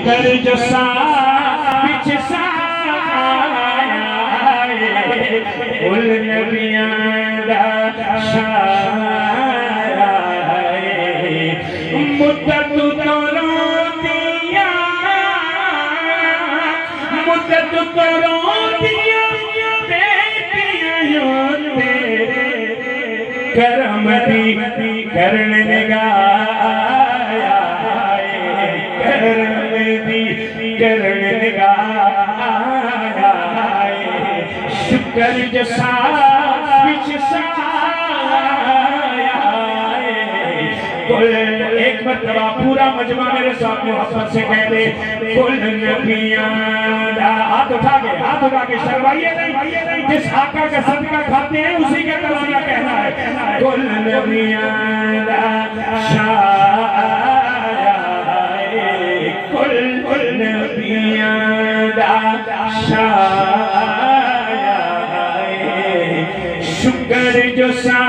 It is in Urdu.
شکر جو سا بچ سایہ کل نبیان دا شایہ مدت تو رو دیا مدت تو رو دیا بیٹیاں تیرے کرم دی کرن نگایا کرم دی کرن نگایا شکر جسا بچ سایہ ایک مرتبہ پورا مجمع میرے ساتھ محبت سے کہہ دے کل نبیان دا ہاتھ اٹھا کے شروائیے نہیں جس آقا کا صدقہ کھاتے ہیں اسی کا ترانہ کہنا ہے کل نبیان دا شایہ کل نبیان دا شایہ شکر جو سا